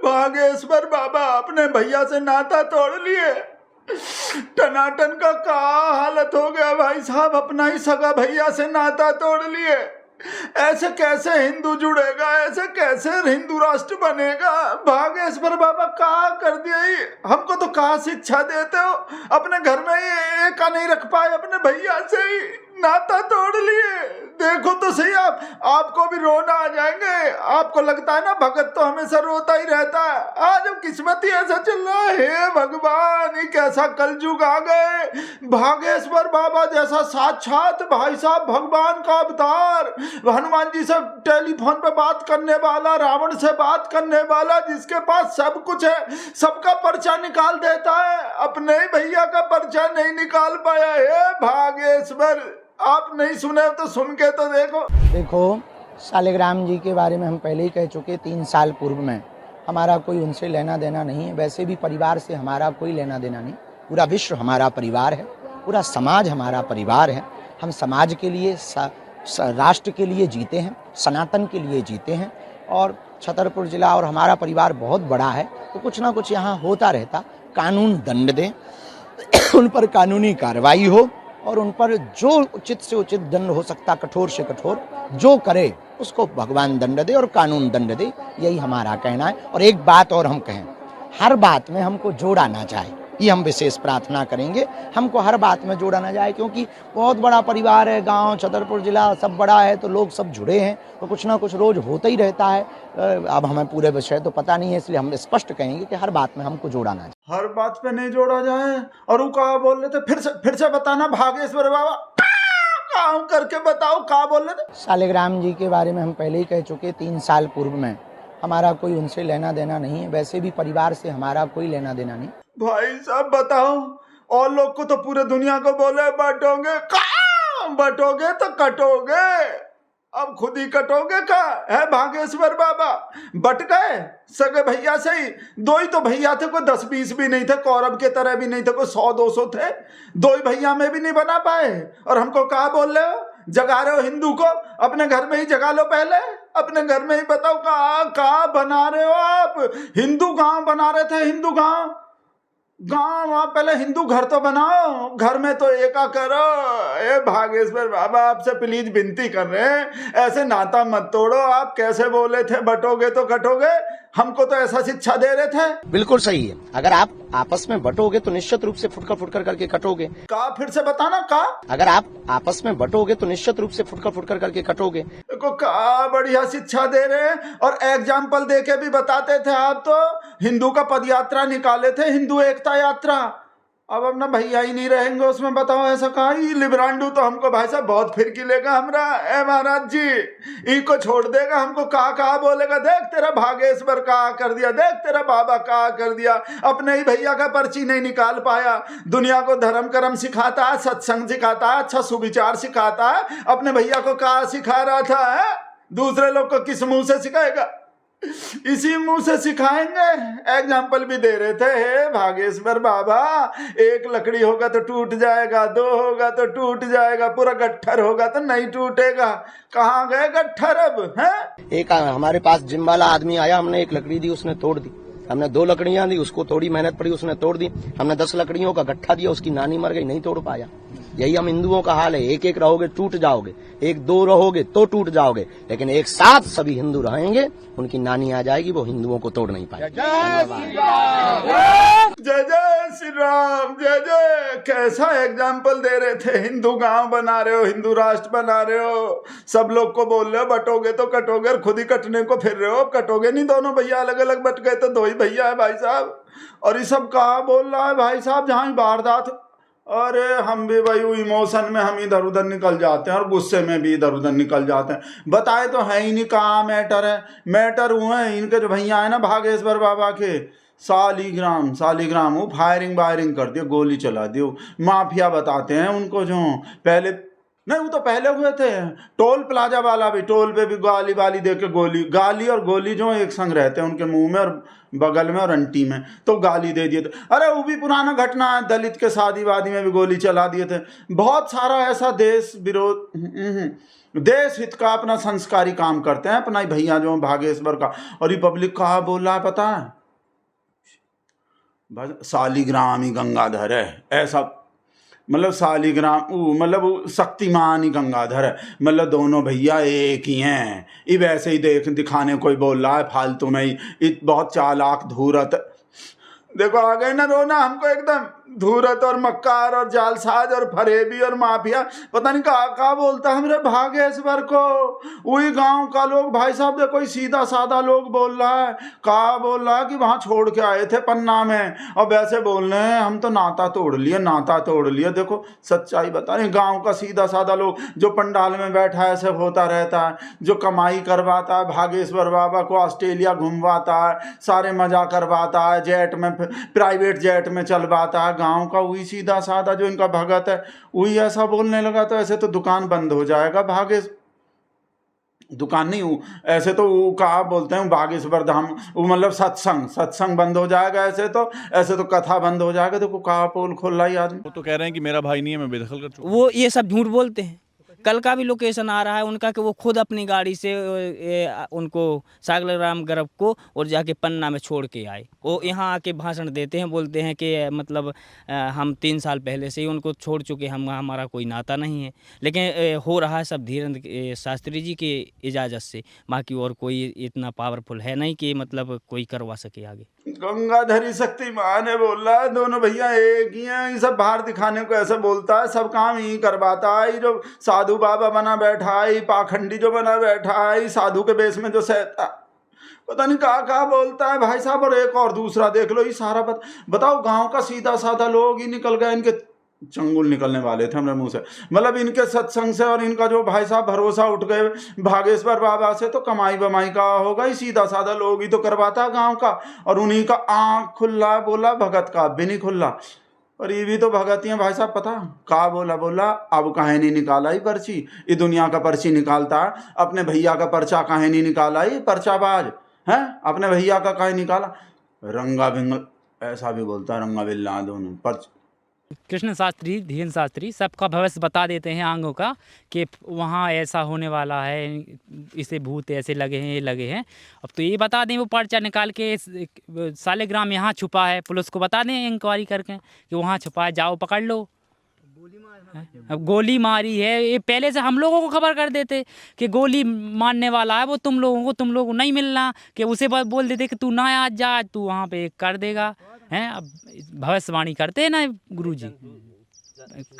भागेश्वर बाबा अपने भैया से नाता तोड़ लिए। टनाटन का हालत हो गया भाई साहब, अपना ही सगा भैया से नाता तोड़ लिए। ऐसे कैसे हिंदू जुड़ेगा, ऐसे कैसे हिंदू राष्ट्र बनेगा? भागेश्वर बाबा कहा कर दिया ही, हमको तो कहा शिक्षा देते हो, अपने घर में ही एक का नहीं रख पाए, अपने भैया से ही नाता तोड़ लिए। देखो तो सही, आपको भी रोना आ जाएंगे। आपको लगता है ना भगत तो हमेशा रोता ही रहता है, आज अब किस्मत ही ऐसा चल रहा है। हे भगवान, ये कैसा कलयुग आ गए। भागेश्वर बाबा जैसा साक्षात भाई साहब भगवान का अवतार, हनुमान जी से टेलीफोन पे बात करने वाला, रावण से बात करने वाला, जिसके पास सब कुछ है, सबका पर्चा निकाल देता है, अपने ही भैया का पर्चा नहीं निकाल पाया। हे भागेश्वर, आप नहीं सुने तो सुन के तो देखो। शालिग्राम जी के बारे में हम पहले ही कह चुके, 3 साल पूर्व में। हमारा कोई उनसे लेना देना नहीं है, वैसे भी परिवार से हमारा कोई लेना देना नहीं। पूरा विश्व हमारा परिवार है, पूरा समाज हमारा परिवार है। हम समाज के लिए, राष्ट्र के लिए जीते हैं, सनातन के लिए जीते हैं। और छतरपुर जिला और हमारा परिवार बहुत बड़ा है, तो कुछ ना कुछ यहाँ होता रहता। कानून दंड दें, उन पर कानूनी कार्रवाई हो और उन पर जो उचित से उचित दंड हो सकता, कठोर से कठोर जो करे उसको भगवान दंड दे और कानून दंड दे, यही हमारा कहना है। और एक बात और हम कहें, हर बात में हमको जोड़ा ना जाए, ये हम विशेष प्रार्थना करेंगे। हमको हर बात में जोड़ा ना जाए, क्योंकि बहुत बड़ा परिवार है, गांव छतरपुर जिला सब बड़ा है, तो लोग सब जुड़े हैं, तो कुछ ना कुछ रोज होता ही रहता है। अब हमें पूरे विषय तो पता नहीं है, इसलिए हम स्पष्ट कहेंगे कि हर बात में हमको जोड़ा ना जाए। हर बात पे नहीं जोड़ा जाए। और वो कहा बोल रहे थे, फिर से बताना भागेश्वर बाबा, काम करके बताओ, कहा बोल रहे थे? शालिग्राम जी के बारे में हम पहले ही कह चुके, 3 साल पूर्व में। हमारा कोई उनसे लेना देना नहीं है, वैसे भी परिवार से हमारा कोई लेना देना नहीं। भाई साहब बताओ, और लोग को तो पूरे दुनिया को बोले बटोगे, बटोगे तो कटोगे, अब खुद ही कटोगे का है भागेश्वर बाबा। बट गए सगे भैया से ही, 2 ही तो भैया थे, कोई 10-20 भी नहीं थे, कौरव के तरह भी नहीं थे, कोई 100-200 थे, 2 ही भैया में भी नहीं बना पाए। और हमको कहा बोल रहे हो, जगा रहे हो हिंदू को? अपने घर में ही जगा लो, पहले अपने घर में ही बताओ कहाँ बना रहे हो आप? हिंदू गांव बना रहे थे, हिंदू गांव आप पहले हिंदू घर तो बनाओ, घर में तो एका करो। ए भागेश्वर बाबा, आपसे प्लीज विनती कर रहे हैं, ऐसे नाता मत तोड़ो। आप कैसे बोले थे, बटोगे तो कटोगे, हमको तो ऐसा शिक्षा दे रहे थे। बिल्कुल सही है, अगर आप आपस में बटोगे तो निश्चित रूप से फुटकर करके कटोगे। का फिर से बताना, का अगर आप आपस में बटोगे तो निश्चित रूप से फुटकर करके कटोगे। देखो का बढ़िया शिक्षा दे रहे हैं, और एग्जाम्पल दे के भी बताते थे। आप तो हिंदू का पद यात्रा निकाले थे, हिंदू एकता यात्रा। अब अपना भैया ही नहीं रहेंगे उसमें, बताओ ऐसा कहा? लिब्रांडू तो हमको भाई साहब बहुत फिरकी लेगा हमरा। ए महाराज जी, इनको छोड़ देगा, हमको कहा बोलेगा, देख तेरा भागेश्वर कहा कर दिया, देख तेरा बाबा कहा कर दिया। अपने ही भैया का पर्ची नहीं निकाल पाया। दुनिया को धर्म कर्म सिखाता है, सत्संग सिखाता है, अच्छा सुविचार सिखाता है, अपने भैया को कहा सिखा रहा था है? दूसरे लोग को किस मुंह से सिखाएगा? इसी मुंह से सिखाएंगे। एग्जाम्पल भी दे रहे थे, हे भागेश्वर बाबा, 1 लकड़ी होगा तो टूट जाएगा, 2 होगा तो टूट जाएगा, पूरा गट्ठर होगा तो नहीं टूटेगा। कहाँ गए गट्ठर अब हैं? एक हमारे पास जिम वाला आदमी आया, हमने 1 लकड़ी दी, उसने तोड़ दी। हमने 2 लकड़ियां दी, उसको थोड़ी मेहनत पड़ी, उसने तोड़ दी। हमने 10 लकड़ियों का गट्ठा दिया, उसकी नानी मर गई, नहीं तोड़ पाया। यही हम हिंदुओं का हाल है, 1-1 रहोगे टूट जाओगे, 1-2 रहोगे तो टूट जाओगे, लेकिन एक साथ सभी हिंदू रहेंगे, उनकी नानी आ जाएगी, वो हिंदुओं को तोड़ नहीं पाएगी। जय जय श्री राम, जय जय। कैसा एग्जाम्पल दे रहे थे, हिंदू गांव बना रहे हो, हिंदू राष्ट्र बना रहे हो, सब लोग को बोल रहे हो बटोगे तो कटोगे, और खुद ही कटने को फिर रहे हो। कटोगे नहीं, दोनों भैया अलग अलग बट गए तो 2 ही भैया है भाई साहब। और ये सब कहा बोल रहा है भाई साहब, जहाँ ही वारदात। अरे हम भी भाई इमोशन में हम इधर उधर निकल जाते हैं, और गुस्से में भी इधर उधर निकल जाते हैं। बताए तो है ही नहीं कहाँ मैटर है। मैटर हुए हैं इनके जो भैया है ना भागेश्वर बाबा के, सालीग्राम वो फायरिंग कर दियो, गोली चला दियो। माफिया बताते हैं उनको, जो पहले नहीं, वो तो पहले हुए थे। टोल प्लाजा वाला भी, टोल पे भी गाली दे के गाली और गोली जो एक संग रहते हैं उनके मुंह में और बगल में और अंटी में, तो गाली दे दिए थे। अरे वो भी पुराना घटना है, दलित के शादी वादी में भी गोली चला दिए थे। बहुत सारा ऐसा देश विरोध, देश हित का अपना संस्कारी काम करते हैं अपना ही भैया जो भागेश्वर का। और रिपब्लिक कहा बोल रहा है पता है? बस शालिग्राम ही गंगाधर है, ऐसा मतलब शालिग्राम मतलब वो शक्तिमान ही गंगाधर है, मतलब दोनों भैया एक ही हैं। ये वैसे ही दिखाने कोई बोल रहा है फालतू में ही, बहुत चालाक धूरत। देखो आ गए ना रोना हमको एकदम, धूरत और मक्कार और जालसाज और फरेबी और माफिया, पता नहीं कहा बोलता है मेरे भागेश्वर को। वही गांव का लोग भाई साहब देखो सीधा साधा लोग बोल रहा है, कहा बोल रहा है कि वहां छोड़ के आए थे पन्ना में, और वैसे बोल रहे हैं हम तो नाता तोड़ लिए, नाता तोड़ लिए। देखो सच्चाई बता रहे, गाँव का सीधा साधा लोग जो पंडाल में बैठा है ऐसे होता रहता है, जो कमाई करवाता है भागेश्वर बाबा को, ऑस्ट्रेलिया घुमवाता है, सारे मजा करवाता है, जेट में प्राइवेट जेट में चलवाता है, गांव का वही सीधा साधा जो इनका भगत है वही ऐसा बोलने लगा, तो ऐसे तो दुकान बंद हो जाएगा। दुकान नहीं, ऐसे तो वो कहा बोलते हैं भागेश्वर धाम, वो मतलब सत्संग बंद हो जाएगा, ऐसे तो कथा बंद हो जाएगा। देखो कहा पोल खोल रहा है आदमी। वो तो कह रहे हैं कि मेरा भाई नहीं है, मैं बेदखल कर चुका। वो ये सब झूठ बोलते हैं। कल का भी लोकेशन आ रहा है उनका कि वो खुद अपनी गाड़ी से उनको शालिग्राम ग्रुप को और जाके पन्ना में छोड़ के आए। वो यहाँ आके भाषण देते हैं, बोलते हैं कि मतलब हम 3 साल पहले से ही उनको छोड़ चुके, हमारा कोई नाता नहीं है। लेकिन हो रहा है सब धीरेन्द्र शास्त्री जी की इजाज़त से, बाकी और कोई इतना पावरफुल है नहीं कि मतलब कोई करवा सके आगे। गंगाधरी शक्तिमान है बोल रहा है, दोनों भैया एक ही हैं। ये सब बाहर दिखाने को ऐसे बोलता है, सब काम ही करवाता है। जो साधु बाबा बना बैठा है, पाखंडी जो बना बैठा है, साधु के बेस में जो सहता, पता नहीं कहा बोलता है भाई साहब। और एक और दूसरा देख लो, ये सारा बताओ गांव का सीधा साधा लोग ही निकल गए, इनके चंगुल निकलने वाले थे हमारे मुंह से, मतलब इनके सत्संग से और इनका जो भाई साहब भरोसा उठ गए भागेश्वर बाबा से, तो कमाई बमाई का होगा ही, सीधा साधा लोग ही तो करवाता गांव का। और उन्हीं का आंख खुल्ला बोला, भगत का भी नहीं खुल्ला। और ये भी तो भगत ही है भाई साहब, पता कहा बोला अब काहे नहीं निकाला ही पर्ची, ये दुनिया का पर्ची निकालता है, अपने भैया का पर्चा काहे नहीं निकाला ही, पर्चाबाज है, अपने भैया का काहे निकाला। रंगा बिंगल ऐसा भी बोलता, रंगा बिल्ला दोनों पर्च। कृष्ण शास्त्री, धीरेन्द्र शास्त्री सबका भविष्य बता देते हैं आंगों का कि वहाँ ऐसा होने वाला है, इसे भूत ऐसे लगे हैं, ये लगे हैं। अब तो ये बता दें, वो पर्चा निकाल के शालिग्राम यहाँ छुपा है, पुलिस को बता दें इंक्वायरी करके कि वहाँ छुपा है, जाओ पकड़ लो। अब गोली मारी है, ये पहले से हम लोगों को खबर कर देते कि गोली मारने वाला है वो, तुम लोगों को नहीं मिलना, कि उसे बोल देते कि तू ना आज जा, तू वहाँ पे कर देगा हैं। अब भविष्यवाणी करते हैं ना गुरुजी,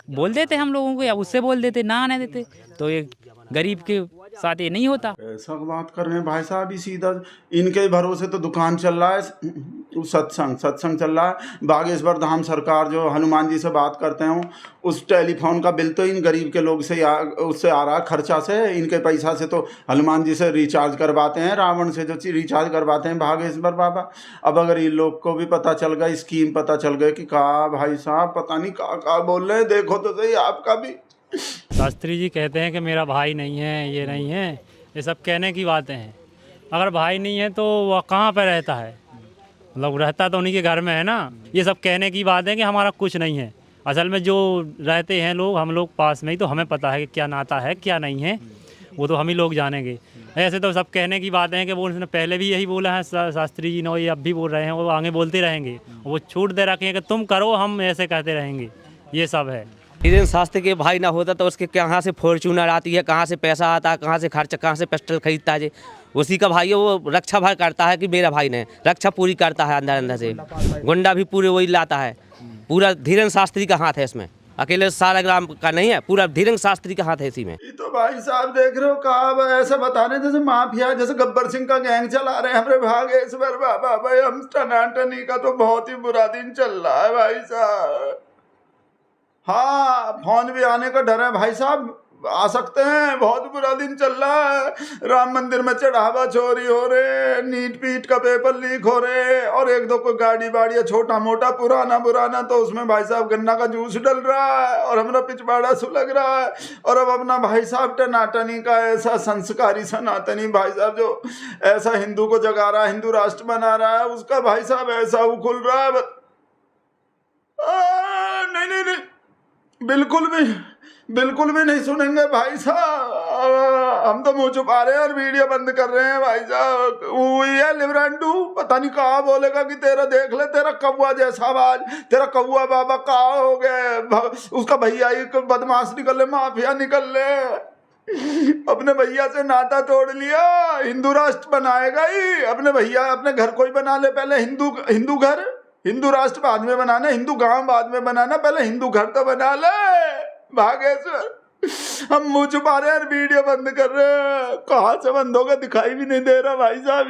बोल देते हम लोगों को, या उससे बोल देते ना आने देते, तो ये गरीब के साथ ये नहीं होता। ऐसा बात कर रहे हैं भाई साहब, ही सीधा इनके भरोसे तो दुकान चल रहा है, सत्संग चल रहा है। बागेश्वर धाम सरकार जो हनुमान जी से बात करते हैं, उस टेलीफोन का बिल तो इन गरीब के लोग से उससे आ रहा है, खर्चा से, इनके पैसा से तो हनुमान जी से रिचार्ज करवाते हैं, रावण से जो रिचार्ज करवाते हैं भागेश्वर बाबा। अब अगर इन लोग को भी पता चल गया, स्कीम पता चल गई कि कहा भाई साहब पता नहीं कहा बोल रहे हैं, देखो तो सही आपका भी। शास्त्री जी कहते हैं कि मेरा भाई नहीं है, ये नहीं है, ये सब कहने की बातें हैं। अगर भाई नहीं है तो वह कहाँ पर रहता है, मतलब रहता तो उन्हीं के घर में है ना। ये सब कहने की बात है कि हमारा कुछ नहीं है। असल में जो रहते हैं लोग, हम लोग पास में ही, तो हमें पता है कि क्या नाता है क्या नहीं है, वो तो हम ही लोग जानेंगे। ऐसे तो सब कहने की बातें हैं कि वो उसने पहले भी यही बोला है शास्त्री जी ने, ये अब भी बोल रहे हैं, वो आगे बोलते रहेंगे। वो छूट दे रखे हैं कि तुम करो, हम ऐसे कहते रहेंगे, ये सब है। धीरेन्द्र शास्त्री के भाई ना होता तो उसके कहाँ से फॉर्च्यूनर आती है, कहाँ से पैसा आता है, कहाँ से खर्च, कहाँ से पिस्टल खरीदता है। उसी का भाई है, वो रक्षा भर करता है कि मेरा भाई ने रक्षा पूरी करता है, अंदर अंदर से गुंडा भी पूरे वही लाता है। पूरा धीरेन्द्र शास्त्री का हाथ है इसमें, अकेले शालिग्राम का नहीं है, पूरा धीरेन्द्र शास्त्री का हाथ है इसी में। ये तो भाई साहब देख रहे हो, कहा ऐसा बताने जैसे माफिया, जैसे गब्बर सिंह का गैंग चला रहे हैं हमारे भागेश्वर बाबा। भाई हम टनाटनी का तो बहुत ही बुरा दिन चल रहा है भाई साहब। हाँ फोन भी आने का डर है भाई साहब, आ सकते हैं, बहुत बुरा दिन चल रहा है। राम मंदिर में चढ़ावा चोरी हो रहे, नीट पीट का पेपर लीक हो रहे, और एक दो कोई गाड़ी बाड़ी छोटा मोटा पुराना तो उसमें भाई साहब गन्ना का जूस डल रहा है, और हमारा पिछवाड़ा सुलग रहा है। और अब अपना भाई साहब टनाटनी का ऐसा संस्कारी सनातनी भाई साहब जो ऐसा हिंदू को जगा रहा है, हिंदू राष्ट्र बना रहा है, उसका भाई साहब ऐसा उखुल रहा है। नहीं बिल्कुल भी बिल्कुल भी नहीं सुनेंगे भाई साहब। हम तो मुंह छुपा रहे हैं और वीडियो बंद कर रहे हैं भाई साहब। वही है लिबरंडू, पता नहीं कहाँ बोलेगा कि तेरा देख ले तेरा कौवा जैसा आवाज, तेरा कौवा बाबा कहाँ हो गए, उसका भैया ही बदमाश निकल ले, माफिया निकल ले। अपने भैया से नाता तोड़ लिया, हिंदू राष्ट्र बनाएगा ही। अपने भैया अपने घर कोई बना ले, पहले हिंदू घर, हिंदू राष्ट्र बाद में बनाना, हिंदू गांव बाद में बनाना, पहले हिंदू घर तो बना ले भागेश्वर। हम मुंह छुपा रहे हैं, वीडियो बंद कर रहे हैं। कहाँ से बंद होगा दिखाई भी नहीं दे रहा भाई साहब।